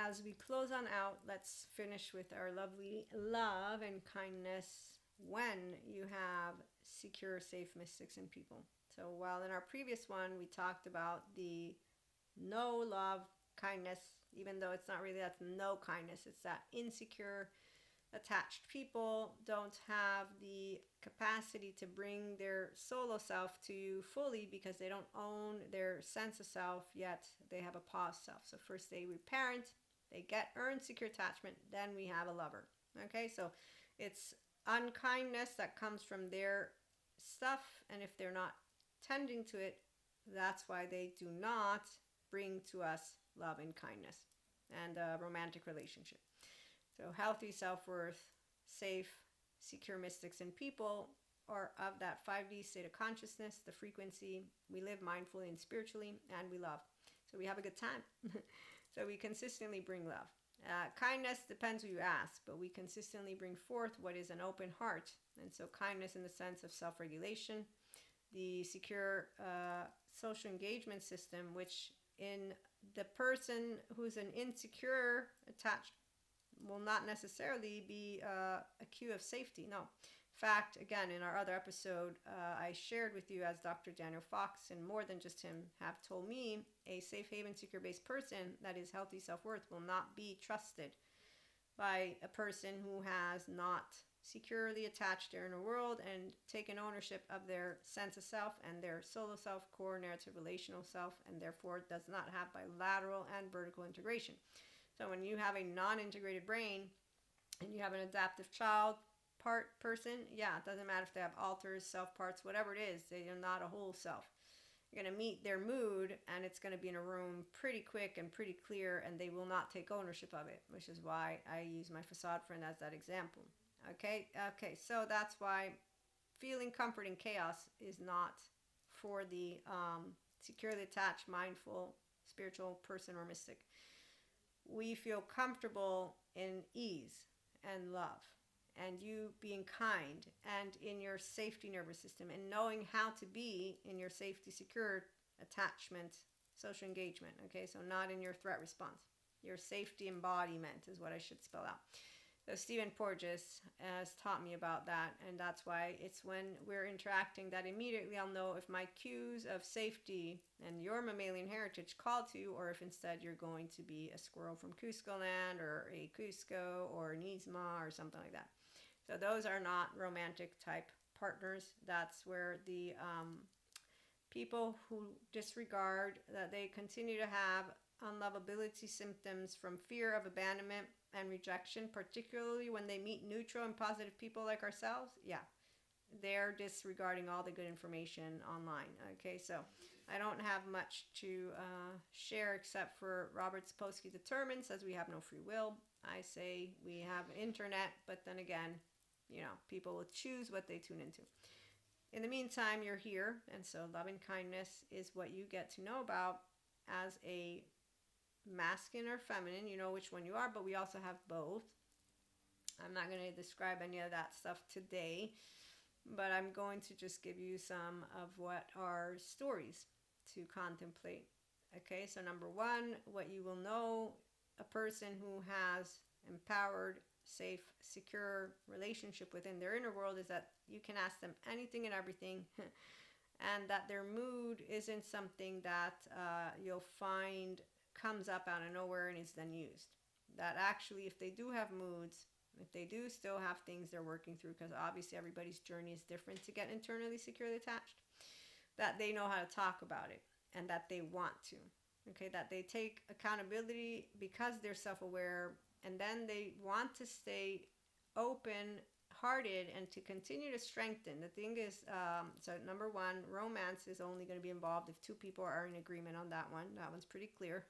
as we close on out, let's finish with our lovely love and kindness when you have secure, safe mystics and people. So while in our previous one we talked about the no love, kindness, even though it's not really that's no kindness, it's that insecure, attached people don't have the capacity to bring their solo self to you fully because they don't own their sense of self yet. They have a pause self. So first they reparent, they get earned secure attachment, then we have a lover. Okay, so it's unkindness that comes from their stuff, and if they're not tending to it, that's why they do not bring to us love and kindness and a romantic relationship. So healthy self-worth, safe, secure mystics and people are of that 5D state of consciousness, the frequency. We live mindfully and spiritually, and we love. So we have a good time. So we consistently bring love. Kindness depends who you ask, but we consistently bring forth what is an open heart. And so kindness in the sense of self-regulation, the secure social engagement system, which in the person who's an insecure attached will not necessarily be a cue of safety. No. In fact, again, in our other episode, I shared with you, as Dr. Daniel Fox and more than just him have told me, a safe haven, secure-based person that is healthy self-worth will not be trusted by a person who has not securely attached their inner world and taken ownership of their sense of self and their solo self, core narrative relational self, and therefore does not have bilateral and vertical integration. So when you have a non-integrated brain and you have an adaptive child part person, yeah, it doesn't matter if they have alters, self parts, whatever it is, they are not a whole self. You're going to meet their mood, and it's going to be in a room pretty quick and pretty clear, and they will not take ownership of it, which is why I use my facade friend as that example. Okay, so that's why feeling comfort in chaos is not for the securely attached, mindful, spiritual person or mystic. We feel comfortable in ease and love and you being kind and in your safety nervous system and knowing how to be in your safety secure attachment social engagement. Okay, so not in your threat response, your safety embodiment is what I should spell out. So Stephen Porges has taught me about that, and that's why it's when we're interacting that immediately I'll know if my cues of safety and your mammalian heritage call to, or if instead you're going to be a squirrel from Cusco land, or a Cusco, or an Isma, or something like that. So those are not romantic type partners. That's where the people who disregard that they continue to have unlovability symptoms from fear of abandonment and rejection, particularly when they meet neutral and positive people like ourselves, yeah, they're disregarding all the good information online. Okay, so I don't have much to share except for Robert Sapolsky determines, says we have no free will. I say we have internet, but then again, people will choose what they tune into. In the meantime, you're here, and so love and kindness is what you get to know about as a masculine or feminine. You know which one you are, but we also have both. I'm not going to describe any of that stuff today, but I'm going to just give you some of what are stories to contemplate. Okay, so number one, what you will know, a person who has empowered, safe, secure relationship within their inner world is that you can ask them anything and everything and that their mood isn't something that you'll find comes up out of nowhere and is then used. That actually, if they do have moods, if they do still have things they're working through, because obviously everybody's journey is different to get internally securely attached, that they know how to talk about it and that they want to. Okay, that they take accountability because they're self-aware, and then they want to stay open hearted and to continue to strengthen. The thing is, so number one, romance is only going to be involved if two people are in agreement on that one. That one's pretty clear.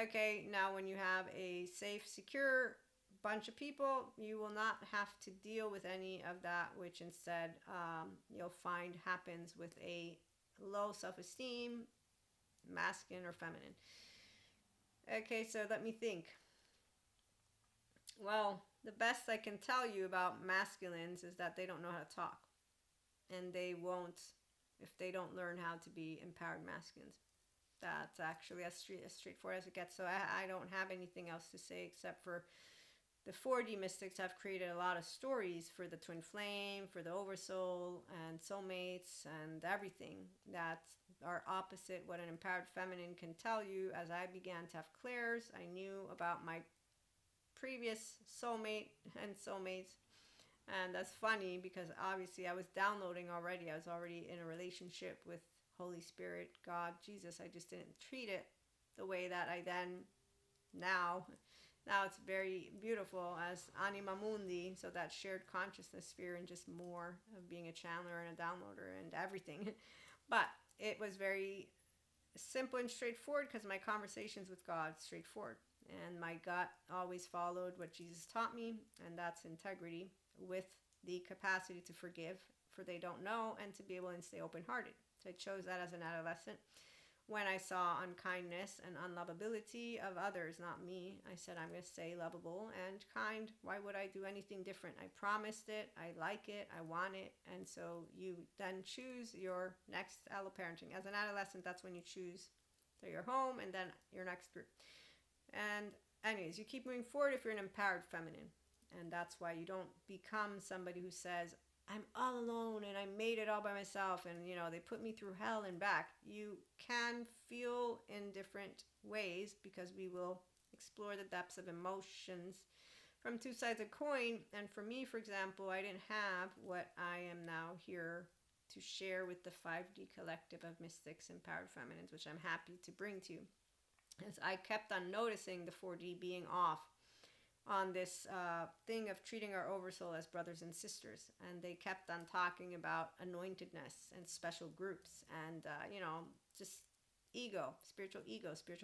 Okay, now when you have a safe, secure bunch of people, you will not have to deal with any of that, which instead you'll find happens with a low self-esteem, masculine or feminine. Okay, so let me think. Well, the best I can tell you about masculines is that they don't know how to talk. And they won't if they don't learn how to be empowered masculines. That's actually as straightforward as it gets. So I don't have anything else to say except for the 4D mystics have created a lot of stories for the twin flame, for the oversoul, and soulmates, and everything that are opposite what an empowered feminine can tell you. As I began to have clairs, I knew about my previous soulmate and soulmates. And that's funny because obviously I was downloading already. I was already in a relationship with Holy Spirit, God, Jesus. I just didn't treat it the way that I then now. Now it's very beautiful as anima mundi, so that shared consciousness sphere and just more of being a channeler and a downloader and everything. But it was very simple and straightforward because my conversations with God straightforward. And my gut always followed what Jesus taught me, and that's integrity with the capacity to forgive, for they don't know, and to be able to stay open-hearted. So I chose that as an adolescent. When I saw unkindness and unlovability of others, not me, I said, I'm going to stay lovable and kind. Why would I do anything different? I promised it. I like it. I want it. And so you then choose your next alloparenting. As an adolescent, that's when you choose your home and then your next group. And anyways, you keep moving forward if you're an empowered feminine. And that's why you don't become somebody who says, I'm all alone and I made it all by myself and, they put me through hell and back. You can feel in different ways because we will explore the depths of emotions from two sides of a coin. And for me, for example, I didn't have what I am now here to share with the 5D collective of mystics, empowered feminines, which I'm happy to bring to you. As I kept on noticing the 4D being off on this thing of treating our oversoul as brothers and sisters. And they kept on talking about anointedness and special groups and, just spiritual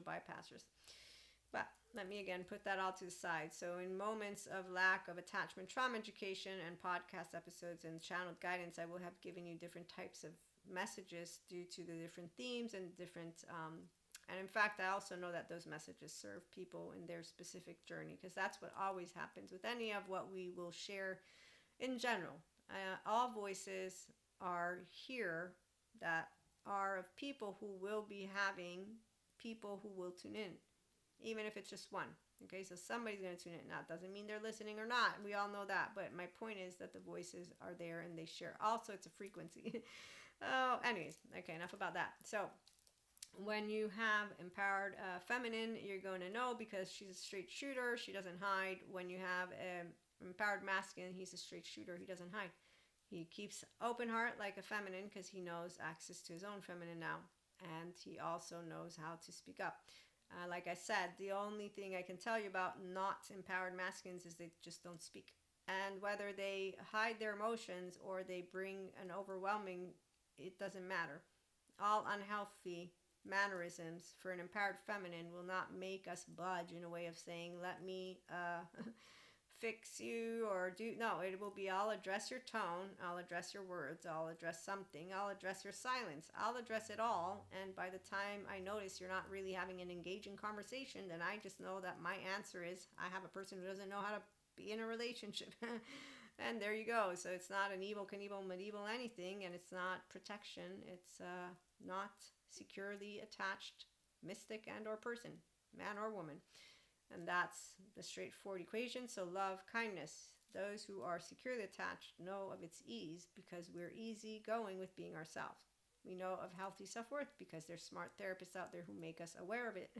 bypassers. But let me again put that all to the side. So in moments of lack of attachment trauma education and podcast episodes and channeled guidance, I will have given you different types of messages due to the different themes and different and in fact, I also know that those messages serve people in their specific journey, because that's what always happens with any of what we will share in general. All voices are here that are of people who will be having people who will tune in, even if it's just one. Okay, so somebody's going to tune in. Now, it doesn't mean they're listening or not. We all know that. But my point is that the voices are there and they share. Also, it's a frequency. Anyways, okay, enough about that. So, when you have empowered feminine, you're going to know because she's a straight shooter. She doesn't hide. When you have empowered masculine, he's a straight shooter. He doesn't hide. He keeps open heart like a feminine because he knows access to his own feminine now. And he also knows how to speak up. Like I said, the only thing I can tell you about not empowered masculines is they just don't speak. And whether they hide their emotions or they bring an overwhelming, it doesn't matter. All unhealthy mannerisms for an empowered feminine will not make us budge in a way of saying, let me fix you or do. No, it will be, I'll address your tone, I'll address your words, I'll address something, I'll address your silence, I'll address it all. And by the time I notice you're not really having an engaging conversation, then I just know that my answer is, I have a person who doesn't know how to be in a relationship. And there you go. So it's not an evil, Knievel, medieval anything, and it's not protection. It's not securely attached mystic and or person, man or woman. And that's the straightforward equation. So love, kindness. Those who are securely attached know of its ease because we're easy going with being ourselves. We know of healthy self-worth because there's smart therapists out there who make us aware of it.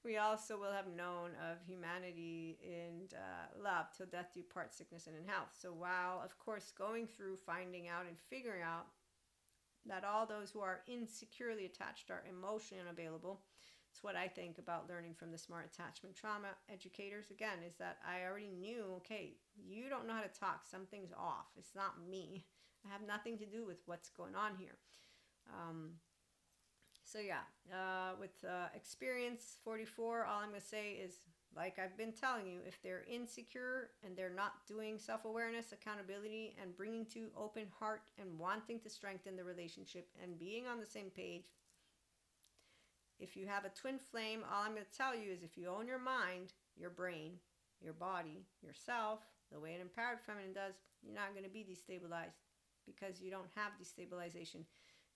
We also will have known of humanity and love till death do part, sickness and in health. So while, of course, going through finding out and figuring out that all those who are insecurely attached are emotionally unavailable, it's what I think about learning from the smart attachment trauma educators, again, is that I already knew, okay, you don't know how to talk. Something's off. It's not me. I have nothing to do with what's going on here. So yeah, with experience 44, all I'm going to say is, like I've been telling you, if they're insecure and they're not doing self-awareness, accountability, and bringing to open heart and wanting to strengthen the relationship and being on the same page, if you have a twin flame, all I'm going to tell you is if you own your mind, your brain, your body, yourself, the way an empowered feminine does, you're not going to be destabilized because you don't have destabilization.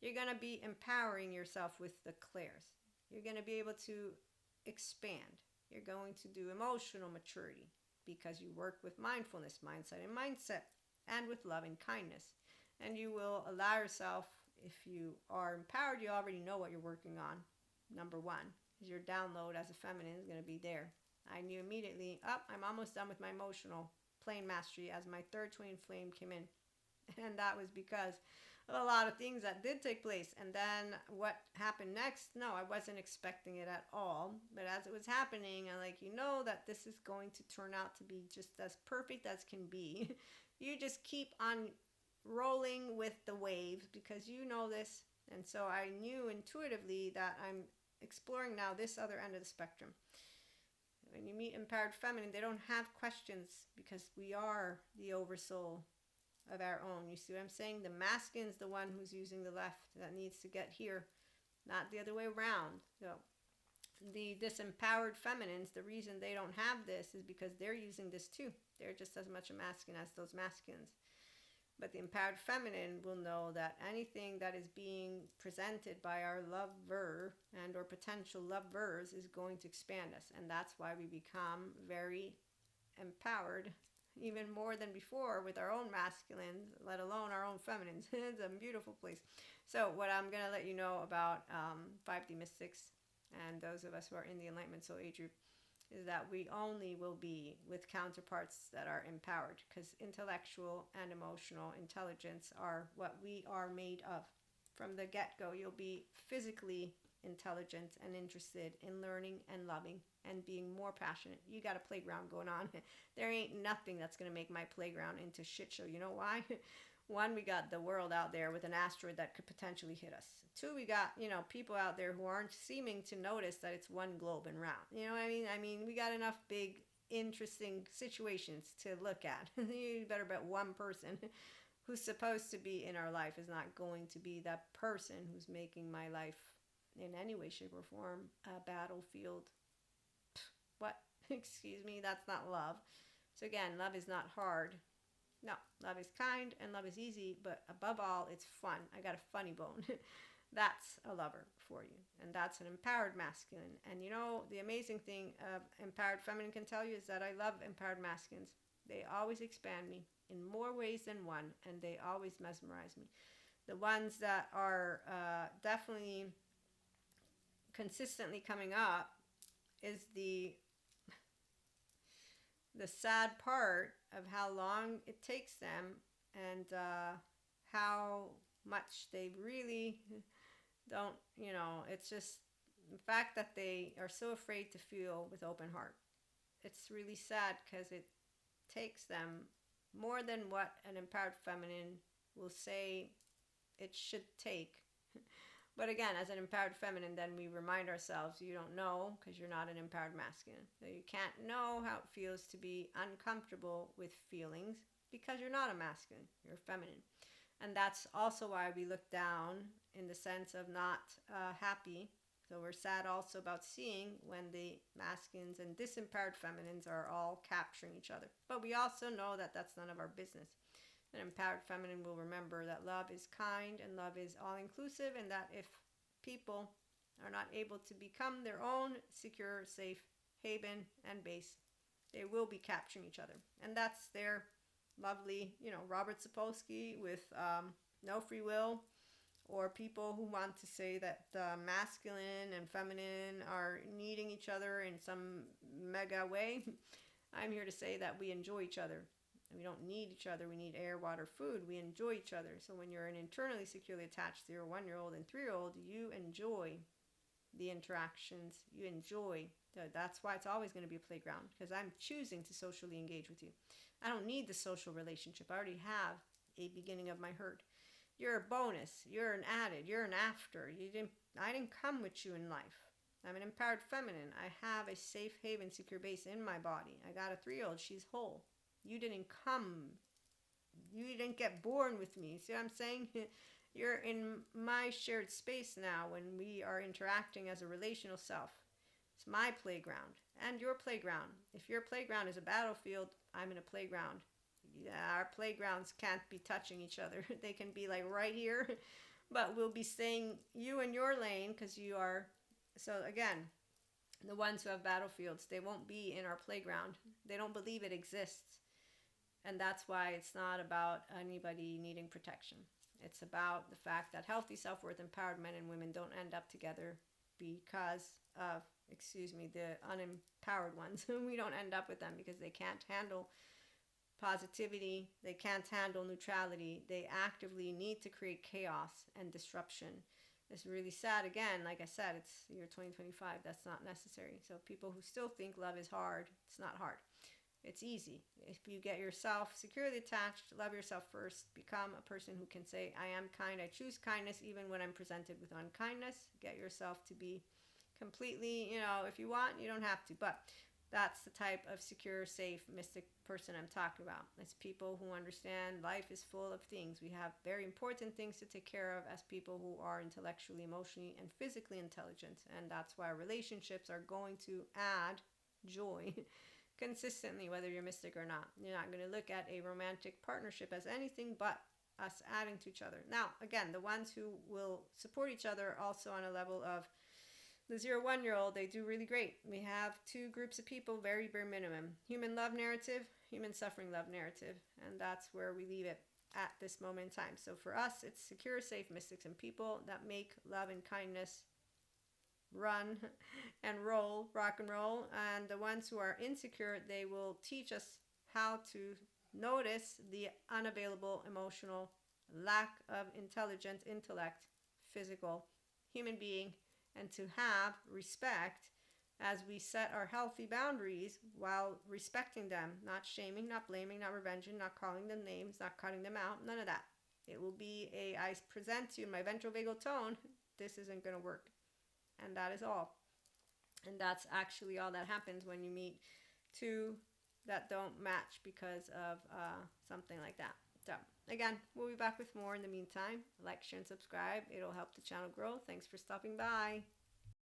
You're going to be empowering yourself with the clairs. You're going to be able to expand. You're going to do emotional maturity because you work with mindfulness, mindset, and mindset, and with love and kindness. And you will allow yourself, if you are empowered, you already know what you're working on. Number one, your download as a feminine is going to be there. I knew immediately, I'm almost done with my emotional plane mastery as my third twin flame came in. And that was because of a lot of things that did take place. And then what happened next? No, I wasn't expecting it at all. But as it was happening, I'm like, that this is going to turn out to be just as perfect as can be. You just keep on rolling with the waves because you know this. And so I knew intuitively that I'm exploring now this other end of the spectrum. When you meet empowered feminine, they don't have questions because we are the oversoul of our own. You see what I'm saying? The masculine's the one who's using the left that needs to get here, not the other way around. So the disempowered feminines, the reason they don't have this is because they're using this too. They're just as much a masculine as those masculines. But the empowered feminine will know that anything that is being presented by our lover and or potential lovers is going to expand us. And that's why we become very empowered, even more than before, with our own masculines, let alone our own feminines. It's a beautiful place. So what I'm going to let you know about 5D mystics and those of us who are in the Enlightenment Soul Age group is that we only will be with counterparts that are empowered, because intellectual and emotional intelligence are what we are made of. From the get-go, you'll be physically intelligent and interested in learning and loving and being more passionate. You got a playground going on. There ain't nothing that's going to make my playground into shit show. You know why? One, we got the world out there with an asteroid that could potentially hit us. Two, we got, people out there who aren't seeming to notice that it's one globe and round. You know what I mean? I mean, we got enough big, interesting situations to look at. You better bet one person who's supposed to be in our life is not going to be that person who's making my life in any way, shape, or form a battlefield. What? Excuse me, that's not love. So again, love is not hard. No, love is kind and love is easy, but above all, it's fun. I got a funny bone. That's a lover for you. And that's an empowered masculine. And the amazing thing empowered feminine can tell you is that I love empowered masculines. They always expand me in more ways than one, and they always mesmerize me. The ones that are definitely consistently coming up is the sad part of how long it takes them and how much they really don't, it's just the fact that they are so afraid to feel with open heart. It's really sad because it takes them more than what an empowered feminine will say it should take. But again, as an empowered feminine, then we remind ourselves, you don't know because you're not an empowered masculine. So you can't know how it feels to be uncomfortable with feelings because you're not a masculine, you're feminine. And that's also why we look down in the sense of not happy. So we're sad also about seeing when the masculines and disempowered feminines are all capturing each other. But we also know that that's none of our business. An empowered feminine will remember that love is kind and love is all-inclusive, and that if people are not able to become their own secure, safe haven and base, they will be capturing each other. And that's their lovely, Robert Sapolsky with no free will, or people who want to say that masculine and feminine are needing each other in some mega way. I'm here to say that we enjoy each other. We don't need each other. We need air, water, food. We enjoy each other. So when you're an internally securely attached 0, 1-year-old and 3-year-old, you enjoy the interactions. You enjoy. That's why it's always going to be a playground, because I'm choosing to socially engage with you. I don't need the social relationship. I already have a beginning of my herd. You're a bonus. You're an added. You're an after. I didn't come with you in life. I'm an empowered feminine. I have a safe haven, secure base in my body. I got a 3-year-old. She's whole. You didn't come. You didn't get born with me. See what I'm saying? You're in my shared space now when we are interacting as a relational self. It's my playground and your playground. If your playground is a battlefield, I'm in a playground. Yeah, our playgrounds can't be touching each other. They can be like right here, but we'll be staying you in your lane because you are So again, the ones who have battlefields, they won't be in our playground. They don't believe it exists. And that's why it's not about anybody needing protection. It's about the fact that healthy, self worth, empowered men and women don't end up together because of, excuse me, the unempowered ones. We don't end up with them because they can't handle positivity, they can't handle neutrality. They actively need to create chaos and disruption. It's really sad. Again, like I said, it's year 2025. That's not necessary. So people who still think love is hard, it's not hard. It's easy. If you get yourself securely attached, love yourself first, become a person who can say, I am kind, I choose kindness even when I'm presented with unkindness. Get yourself to be completely, if you want, you don't have to. But that's the type of secure, safe, mystic person I'm talking about. It's people who understand life is full of things. We have very important things to take care of as people who are intellectually, emotionally, and physically intelligent. And that's why relationships are going to add joy consistently, whether you're mystic or not. You're not going to look at a romantic partnership as anything but us adding to each other. Now, again, the ones who will support each other also on a level of the 0-1-year-old, they do really great. We have two groups of people, very bare minimum. Human love narrative, human suffering love narrative. And that's where we leave it at this moment in time. So for us, it's secure, safe mystics and people that make love and kindness run and roll, rock and roll. And the ones who are insecure, they will teach us how to notice the unavailable emotional lack of intelligent intellect, physical human being, and to have respect as we set our healthy boundaries while respecting them, not shaming, not blaming, not revenging, not calling them names, not cutting them out, none of that. It will be I present to you in my ventral vagal tone, this isn't going to work. And that is all. And that's actually all that happens when you meet two that don't match because of something like that. So, again, we'll be back with more in the meantime. Like, share, and subscribe. It'll help the channel grow. Thanks for stopping by.